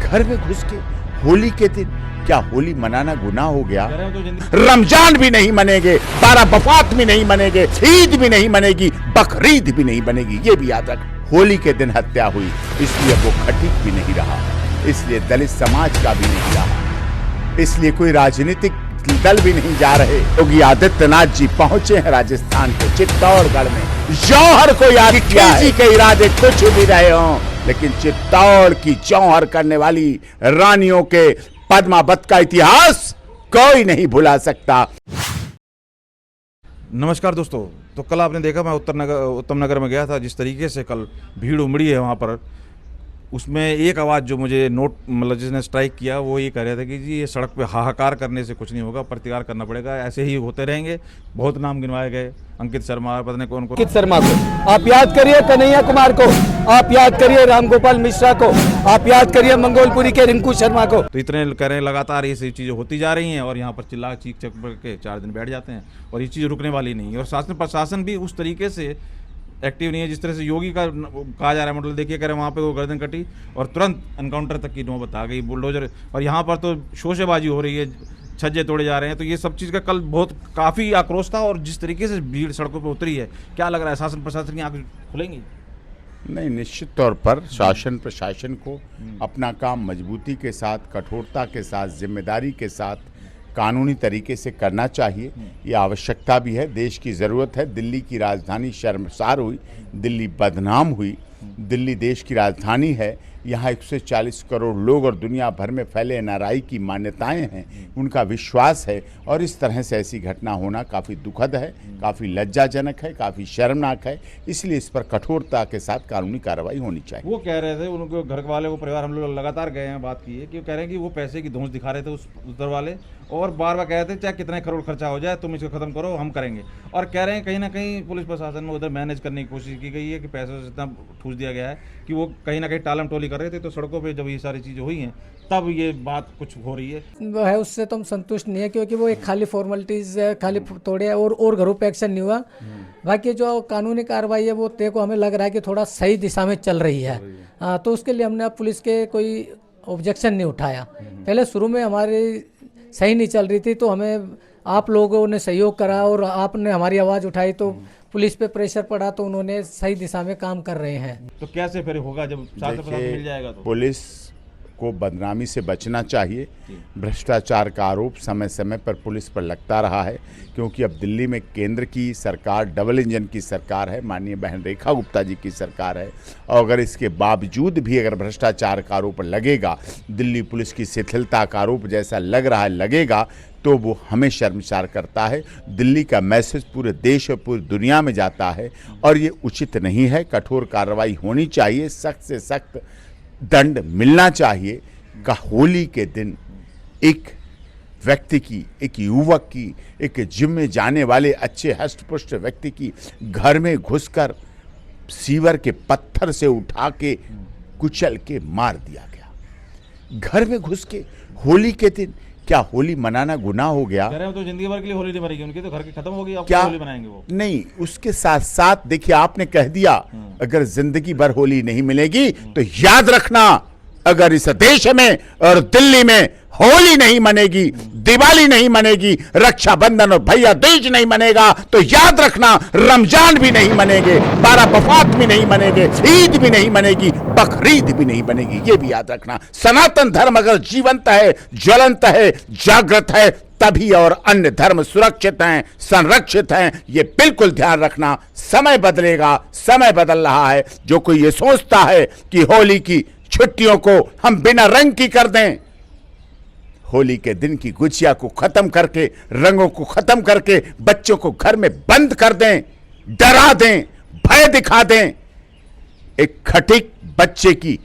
घर में घुस के होली के दिन क्या होली मनाना गुनाह हो गया? रमजान भी नहीं मनेंगे, 12 वफात भी नहीं मनेंगे, ईद भी नहीं मनेगी, बकरीद भी नहीं बनेगी, ये भी याद रख। होली के दिन हत्या हुई, इसलिए वो खटीक भी नहीं रहा, इसलिए दलित समाज का भी नहीं रहा, इसलिए कोई राजनीतिक दल भी नहीं जा रहे। योगी आदित्यनाथ जी पहुंचे हैं राजस्थान के चित्तौड़गढ़ में। जौहर को याद किया है के इरादे कुछ भी रहे हों, लेकिन चित्तौड़ की जौहर करने वाली रानियों के पद्मावत का इतिहास कोई नहीं भुला सकता। नमस्कार दोस्तों, तो कल आपने देखा मैं उत्तम नगर में गया था। जिस तरीके से कल भीड़ उमड़ी है वहाँ पर, उसमें एक आवाज़ जो मुझे मतलब जिसने स्ट्राइक किया वो ये कह रहे थे कि जी ये सड़क पे हाहाकार करने से कुछ नहीं होगा, प्रतिकार करना पड़ेगा, ऐसे ही होते रहेंगे। बहुत नाम गिनवाए गए, अंकित शर्मा, पता नहीं कौन को। अंकित शर्मा को आप याद करिए, कन्हैया कुमार को आप याद करिए, रामगोपाल मिश्रा को आप याद करिए, मंगोलपुरी के रिंकू शर्मा को। तो इतने कह रहे हैं, लगातार ये सही चीज़ें होती जा रही हैं और यहाँ पर चिल्ला चीख चक के 4 दिन बैठ जाते हैं और ये चीज़ रुकने वाली नहीं है। और शासन प्रशासन भी उस तरीके से एक्टिव नहीं है जिस तरह से योगी का कहा जा रहा है। मॉडल देखिए, कह रहे हैं वहाँ पे वो गर्दन कटी और तुरंत एनकाउंटर तक की नौबत आ गई, बुलडोजर। और यहाँ पर तो शोशेबाजी हो रही है, छज्जे तोड़े जा रहे हैं। तो ये सब चीज़ का कल बहुत काफ़ी आक्रोश था। और जिस तरीके से भीड़ सड़कों पर उतरी है, क्या लग रहा है शासन प्रशासन की आंखें खुलेंगी? नहीं, निश्चित तौर पर शासन प्रशासन को अपना काम मजबूती के साथ, कठोरता के साथ, जिम्मेदारी के साथ, कानूनी तरीके से करना चाहिए। ये आवश्यकता भी है, देश की ज़रूरत है। दिल्ली की राजधानी शर्मसार हुई, दिल्ली बदनाम हुई। दिल्ली देश की राजधानी है, यहाँ 140 करोड़ लोग और दुनिया भर में फैले एनआरआई की मान्यताएं हैं, उनका विश्वास है। और इस तरह से ऐसी घटना होना काफ़ी दुखद है, काफ़ी लज्जाजनक है, काफ़ी शर्मनाक है। इसलिए इस पर कठोरता के साथ कानूनी कार्रवाई होनी चाहिए। वो कह रहे थे, उनको घर वाले, वो परिवार, हम लोग लगातार गए हैं, बात की है कि कह रहे हैं कि वो पैसे की धौंस दिखा रहे थे उधर वाले, और बार बार कह रहे थे चाहे कितने करोड़ खर्चा हो जाए तुम इसको खत्म करो, हम करेंगे। और कह रहे हैं कहीं ना कहीं पुलिस प्रशासन में उधर मैनेज करने की कोशिश की गई है कि पैसों से इतना ठूस दिया गया है कि वो कहीं ना कहीं टालम टोली कर रहे थे। तो सड़कों पे जब ये सारी चीज़ें हुई हैं तब ये बात कुछ हो रही है। वो है, उससे तो हम संतुष्ट नहीं है, क्योंकि वो एक खाली फॉर्मेलिटीज खाली तोड़े और घरों पे एक्शन नहीं हुआ। बाकी जो कानूनी कार्रवाई है वो तय को हमें लग रहा है कि थोड़ा सही दिशा में चल रही है। तो उसके लिए हमने पुलिस के कोई ऑब्जेक्शन नहीं उठाया। पहले शुरू में हमारी सही नहीं चल रही थी, तो हमें आप लोगों ने सहयोग करा और आपने हमारी आवाज़ उठाई, तो पुलिस पे प्रेशर पड़ा, तो उन्होंने सही दिशा में काम कर रहे हैं। तो कैसे फिर होगा जब शासन प्रशासन मिल जाएगा? तो पुलिस को बदनामी से बचना चाहिए। भ्रष्टाचार का आरोप समय समय पर पुलिस पर लगता रहा है, क्योंकि अब दिल्ली में केंद्र की सरकार डबल इंजन की सरकार है, माननीय बहन रेखा गुप्ता जी की सरकार है। और अगर इसके बावजूद भी अगर भ्रष्टाचार का आरोप लगेगा, दिल्ली पुलिस की शिथिलता का आरोप जैसा लग रहा है लगेगा, तो वो हमें शर्मसार करता है। दिल्ली का मैसेज पूरे देश और पूरी दुनिया में जाता है और ये उचित नहीं है। कठोर कार्रवाई होनी चाहिए, सख्त से सख्त दंड मिलना चाहिए। का होली के दिन एक व्यक्ति की, एक युवक की, एक जिम में जाने वाले अच्छे हष्ट-पुष्ट व्यक्ति की घर में घुसकर सीवर के पत्थर से उठा के कुचल के मार दिया गया। घर में घुस के होली के दिन क्या होली मनाना गुनाह हो गया? कह रहे हैं तो जिंदगी भर के लिए होली नहीं मनेगी उनकी, तो घर की खत्म होगी, क्या होली मनाएंगे वो? नहीं, उसके साथ साथ देखिए, आपने कह दिया अगर जिंदगी भर होली नहीं मिलेगी, तो याद रखना, अगर इस देश में और दिल्ली में होली नहीं मनेगी, दिवाली नहीं मनेगी, रक्षाबंधन और भैया दूज नहीं मनेगा, तो याद रखना रमजान भी नहीं मनेंगे, 12 वफात भी नहीं मनेंगे, ईद भी नहीं मनेगी, बकरीद भी नहीं बनेगी, ये भी याद रखना। सनातन धर्म अगर जीवंत है, ज्वलंत है, जागृत है, तभी और अन्य धर्म सुरक्षित हैं, संरक्षित हैं, ये बिल्कुल ध्यान रखना। समय बदलेगा, समय बदल रहा है। जो कोई ये सोचता है कि होली की छुट्टियों को हम बिना रंग की कर दें, होली के दिन की गुजिया को खत्म करके, रंगों को खत्म करके बच्चों को घर में बंद कर दें, डरा दें, भय दिखा दें, एक खटीक बच्चे की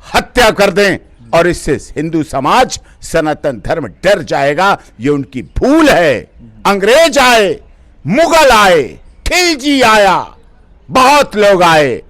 हत्या कर दें, और इससे हिंदू समाज, सनातन धर्म डर जाएगा। ये उनकी भूल है। अंग्रेज आए, मुगल आए, खिलजी आया, बहुत लोग आए।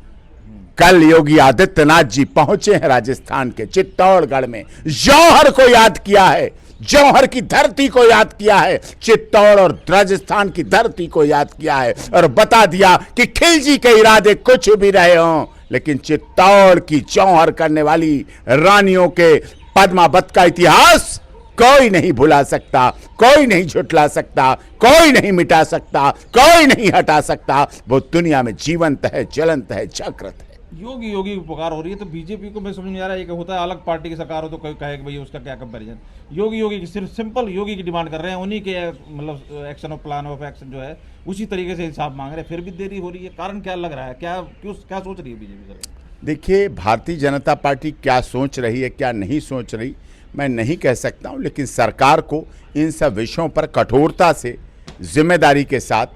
कल योगी आदित्यनाथ जी पहुंचे हैं राजस्थान के चित्तौड़गढ़ में। जौहर को याद किया है, जौहर की धरती को याद किया है, चित्तौड़ और राजस्थान की धरती को याद किया है, और बता दिया कि खिलजी के इरादे कुछ भी रहे हों, लेकिन चित्तौड़ की चौहर करने वाली रानियों के पद्मावत का इतिहास कोई नहीं भुला सकता, कोई नहीं झुटला सकता, कोई नहीं मिटा सकता, कोई नहीं हटा सकता। वो दुनिया में जीवंत है, ज्वलंत है, जागृत है। योगी योगी की पुकार हो रही है, तो बीजेपी को मैं समझ नहीं आ रहा है। एक होता है अलग पार्टी की सरकार हो तो कोई कहे कि भाई उसका क्या कंपैरिजन। योगी योगी की सिर्फ सिंपल योगी की डिमांड कर रहे हैं, उन्हीं के मतलब action of plan of action जो है उसी तरीके से हिसाब मांग रहे हैं, फिर भी देरी हो रही है। कारण क्या लग रहा है, क्या क्या सोच रही है बीजेपी सरकार? देखिए, भारतीय जनता पार्टी क्या सोच रही है, क्या नहीं सोच रही, मैं नहीं कह सकता हूं, लेकिन सरकार को इन सब विषयों पर कठोरता से, जिम्मेदारी के साथ,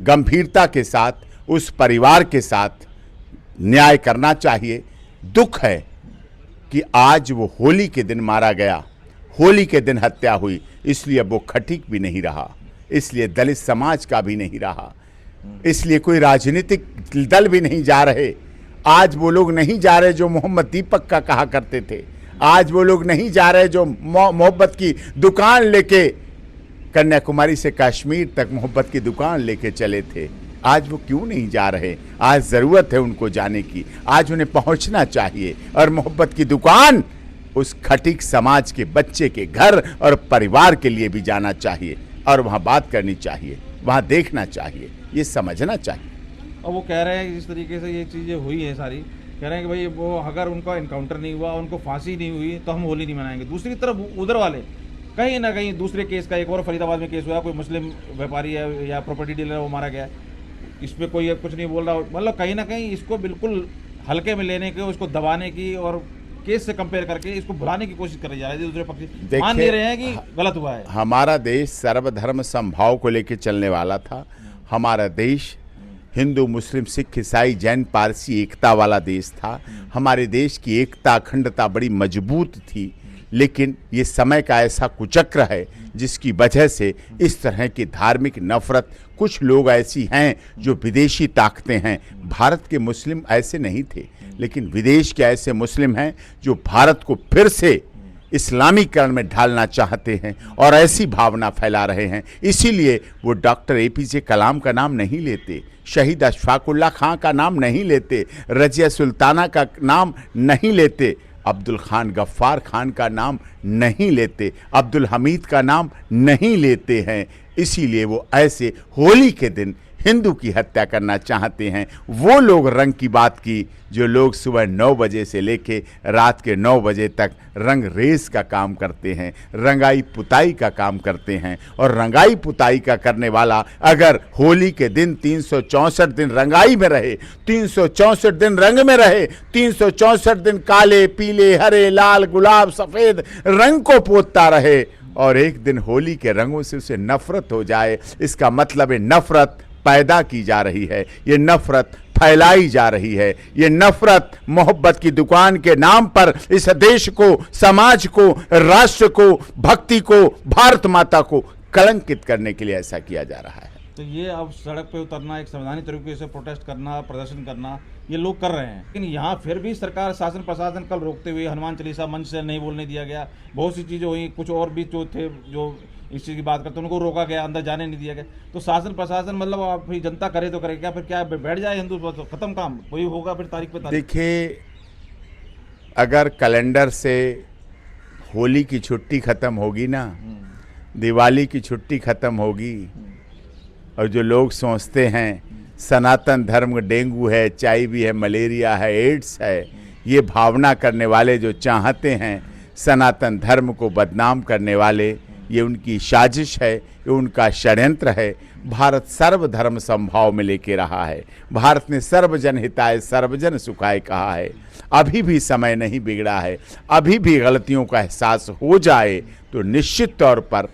गंभीरता के साथ, उस परिवार के साथ न्याय करना चाहिए। दुख है कि आज वो होली के दिन मारा गया, होली के दिन हत्या हुई, इसलिए अब वो खटीक भी नहीं रहा, इसलिए दलित समाज का भी नहीं रहा, इसलिए कोई राजनीतिक दल भी नहीं जा रहे। आज वो लोग नहीं जा रहे जो मोहम्मद दीपक का कहा करते थे। आज वो लोग नहीं जा रहे जो मोहब्बत की दुकान लेके कन्याकुमारी से कश्मीर तक मोहब्बत की दुकान लेके चले थे। आज वो क्यों नहीं जा रहे? आज ज़रूरत है उनको जाने की, आज उन्हें पहुंचना चाहिए और मोहब्बत की दुकान उस खटीक समाज के बच्चे के घर और परिवार के लिए भी जाना चाहिए और वहाँ बात करनी चाहिए, वहाँ देखना चाहिए, ये समझना चाहिए। और वो कह रहे हैं कि जिस तरीके से ये चीज़ें हुई हैं सारी, कह रहे हैं कि भाई वो अगर उनका इनकाउंटर नहीं हुआ, उनको फांसी नहीं हुई तो हम होली नहीं मनाएंगे। दूसरी तरफ उधर वाले कहीं ना कहीं दूसरे केस का एक और फरीदाबाद में केस हुआ, कोई मुस्लिम व्यापारी है या प्रॉपर्टी डीलर है वो मारा गया, इसमें कोई कुछ नहीं बोल रहा। मतलब कहीं ना कहीं इसको बिल्कुल हल्के में लेने के, उसको दबाने की और केस से कंपेयर करके इसको भुलाने की कोशिश कर जा रहे हैं। दूसरे पक्ष मान ले रहे हैं कि गलत हुआ है। हमारा देश सर्वधर्म समभाव को लेकर चलने वाला था। हमारा देश हिंदू, मुस्लिम, सिख, ईसाई, जैन, पारसी एकता वाला देश था। हमारे देश की एकता, अखंडता बड़ी मजबूत थी। लेकिन ये समय का ऐसा कुचक्र है जिसकी वजह से इस तरह की धार्मिक नफरत, कुछ लोग ऐसी हैं जो विदेशी ताकतें हैं। भारत के मुस्लिम ऐसे नहीं थे, लेकिन विदेश के ऐसे मुस्लिम हैं जो भारत को फिर से इस्लामीकरण में ढालना चाहते हैं और ऐसी भावना फैला रहे हैं। इसीलिए वो डॉक्टर APJ कलाम का नाम नहीं लेते, शहीद अशफाकुल्लाह खां का नाम नहीं लेते, रजिया सुल्ताना का नाम नहीं लेते, अब्दुल खान गफ्फार खान का नाम नहीं लेते, अब्दुल हमीद का नाम नहीं लेते हैं। इसीलिए वो ऐसे होली के दिन हिंदू की हत्या करना चाहते हैं। वो लोग रंग की बात की जो लोग सुबह 9 बजे से लेके रात के 9 बजे तक रंग रेस का काम करते हैं, रंगाई पुताई का काम करते हैं। और रंगाई पुताई का करने वाला अगर होली के दिन 364 दिन रंगाई में रहे, 364 दिन रंग में रहे, 364 दिन काले, पीले, हरे, लाल, गुलाब, सफ़ेद रंग को पोतता रहे और एक दिन होली के रंगों से उसे नफरत हो जाए, इसका मतलब है नफरत पैदा की जा रही है, ये नफरत फैलाई जा रही है, ये नफरत मोहब्बत की दुकान के नाम पर इस देश को, समाज को, राष्ट्र को, भक्ति को, भारत माता को कलंकित करने के लिए ऐसा किया जा रहा है। तो ये अब सड़क पे उतरना, एक संवैधानिक तरीके से प्रोटेस्ट करना, प्रदर्शन करना, ये लोग कर रहे हैं। लेकिन यहाँ फिर भी सरकार, शासन प्रशासन कल रोकते हुए हनुमान चालीसा मंच से नहीं बोलने दिया गया, बहुत सी चीज़ें हुई, कुछ और भी जो थे जो इस चीज़ की बात करते उनको रोका गया, अंदर जाने नहीं दिया गया। तो शासन प्रशासन मतलब आप जनता करे तो करे क्या, फिर क्या बैठ जाए हिंदू तो खत्म काम, वही होगा फिर तारीख पे तारीख। देखिए, अगर कैलेंडर से होली की छुट्टी ख़त्म होगी ना, दिवाली की छुट्टी ख़त्म होगी, और जो लोग सोचते हैं सनातन धर्म डेंगू है, चाइवी है, मलेरिया है, एड्स है, ये भावना करने वाले जो चाहते हैं सनातन धर्म को बदनाम करने वाले, ये उनकी साजिश है, ये उनका षड्यंत्र है। भारत सर्वधर्म समभाव में लेके रहा है। भारत ने सर्वजन हिताय सर्वजन सुखाय कहा है। अभी भी समय नहीं बिगड़ा है। अभी भी गलतियों का एहसास हो जाए तो निश्चित तौर पर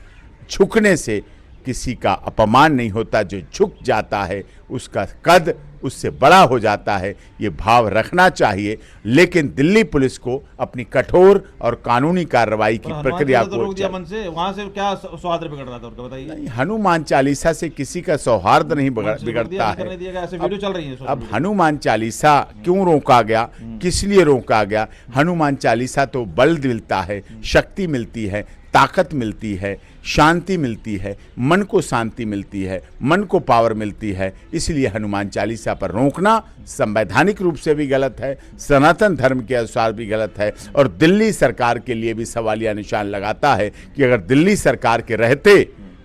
झुकने से किसी का अपमान नहीं होता। जो झुक जाता है उसका कद उससे बड़ा हो जाता है, ये भाव रखना चाहिए। लेकिन दिल्ली पुलिस को अपनी कठोर और कानूनी कार्रवाई की प्रक्रिया को रोक दिया मन से, वहां से क्या सौहार्द बिगड़ रहा था उनका बताइए। हनुमान चालीसा से किसी का सौहार्द नहीं बिगड़ता है। अब हनुमान चालीसा क्यों रोका गया, किस लिए रोका गया? हनुमान चालीसा तो बल मिलता है, शक्ति मिलती है, ताकत मिलती है, शांति मिलती है, मन को शांति मिलती है, मन को पावर मिलती है। इसलिए हनुमान चालीसा पर रोकना संवैधानिक रूप से भी गलत है, सनातन धर्म के अनुसार भी गलत है, और दिल्ली सरकार के लिए भी सवालिया निशान लगाता है कि अगर दिल्ली सरकार के रहते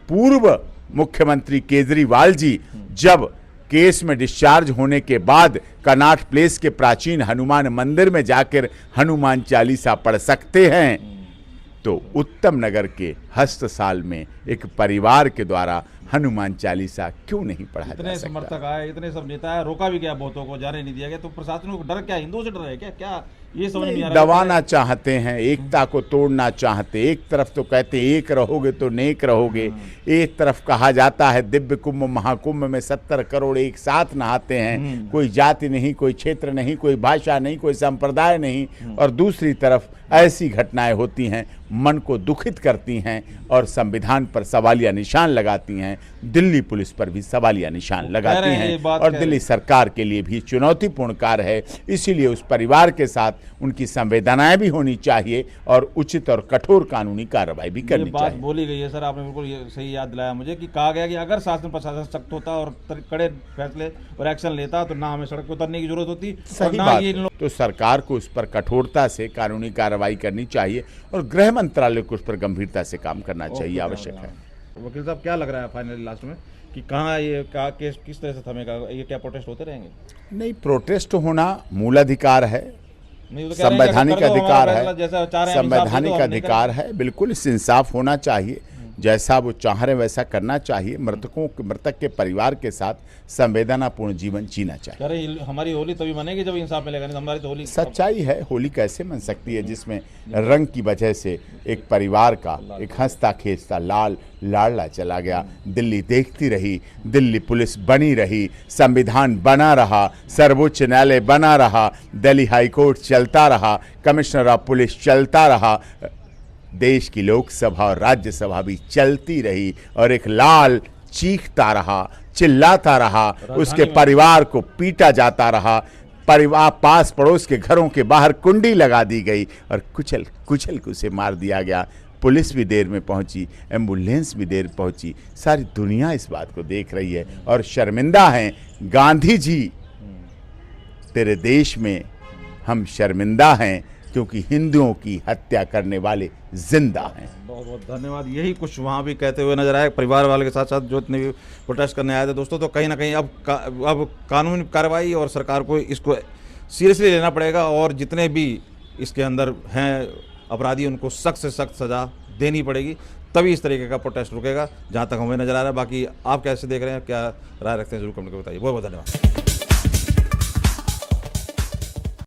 पूर्व मुख्यमंत्री केजरीवाल जी जब केस में डिस्चार्ज होने के बाद कनॉट प्लेस के प्राचीन हनुमान मंदिर में जाकर हनुमान चालीसा पढ़ सकते हैं, तो उत्तम नगर के हस्तसाल में एक परिवार के द्वारा हनुमान चालीसा क्यों नहीं पढ़ा जा इतने सकता? समर्थक आए, इतने सब नेता आए, रोका भी गया बहुतों को, जाने नहीं दिया गया। तो प्रशासन को डर क्या, हिंदुओं से डर है क्या? क्या ये समझ नहीं आ रहा। दबाना चाहते हैं, एकता को तोड़ना चाहते। एक तरफ तो कहते एक रहोगे तो नेक रहोगे, एक तरफ कहा जाता है दिव्य कुंभ महाकुंभ में 70 करोड़ एक साथ नहाते हैं, कोई जाति नहीं, कोई क्षेत्र नहीं, कोई भाषा नहीं, कोई संप्रदाय नहीं, और दूसरी तरफ ऐसी घटनाएं होती हैं मन को दुखित करती हैं और संविधान पर सवालिया निशान लगाती हैं। दिल्ली पुलिस पर भी सवालिया निशान लगाती हैं और दिल्ली सरकार के लिए भी चुनौतीपूर्ण कार्य है। इसीलिए उस परिवार के साथ उनकी संवेदनाएं भी होनी चाहिए और उचित और कठोर कानूनी कार्रवाई भी करनी बात चाहिए। बोली गई है सर, आपने बिल्कुल ये सही याद दिलाया मुझे कि कहा गया कि अगर शासन प्रशासन सख्त होता और कड़े फैसले और एक्शन लेता तो ना हमें सड़क पर उतरने की जरूरत होती और सही ना बात ये है। तो सरकार को उस पर कठोरता से कानूनी कार्रवाई करनी चाहिए और गृह मंत्रालय को उस पर गंभीरता से काम करना चाहिए, आवश्यक है। वकील साहब, क्या लग रहा है फाइनली लास्ट में कि कहाँ ये क्या केस किस तरह से थमेगा? ये क्या प्रोटेस्ट होते रहेंगे? नहीं, प्रोटेस्ट होना मूल अधिकार है, नहीं, तो कह रहे हैं कि संवैधानिक अगर कर दो अधिकार हमारा फैसला, है, जैसा चाह रहे हैं हम इंसाफ दे दो, संवैधानिक हम नहीं अधिकार है। बिल्कुल इस इंसाफ होना चाहिए, जैसा वो चाह रहे वैसा करना चाहिए। मृतक के परिवार के साथ संवेदनापूर्ण जीवन जीना चाहिए। कह रहे हमारी होली तभी मनेगी जब इंसाफ मिलेगा, नहीं तो हमारी तो होली। सच्चाई है, होली कैसे मन सकती है जिसमें रंग की वजह से एक परिवार का एक हंसता खेसता लाल लाडला चला गया। दिल्ली देखती रही, दिल्ली पुलिस बनी रही, संविधान बना रहा, सर्वोच्च न्यायालय बना रहा, दिल्ली हाईकोर्ट चलता रहा, कमिश्नर ऑफ पुलिस चलता रहा, देश की लोकसभा और राज्यसभा भी चलती रही और एक लाल चीखता रहा, चिल्लाता रहा, उसके परिवार को पीटा जाता रहा, परिवार पास पड़ोस के घरों के बाहर कुंडी लगा दी गई और कुचल के उसे मार दिया गया। पुलिस भी देर में पहुंची, एम्बुलेंस भी देर पहुंची, सारी दुनिया इस बात को देख रही है और शर्मिंदा हैं। गांधी जी, तेरे देश में हम शर्मिंदा हैं क्योंकि हिंदुओं की हत्या करने वाले जिंदा हैं। बहुत बहुत धन्यवाद। यही कुछ वहाँ भी कहते हुए नजर आए परिवार वाले के साथ साथ जो इतने भी प्रोटेस्ट करने आए थे दोस्तों। तो कहीं ना कहीं अब कानूनी कार्रवाई और सरकार को इसको सीरियसली लेना पड़ेगा और जितने भी इसके अंदर हैं अपराधी उनको सख्त से सख्त सज़ा देनी पड़ेगी, तभी इस तरीके का प्रोटेस्ट रुकेगा, जहाँ तक हमें नजर आ रहा है। बाकी आप कैसे देख रहे हैं, क्या राय रखते हैं, जरूर कमेंट करके बताइए। बहुत बहुत धन्यवाद।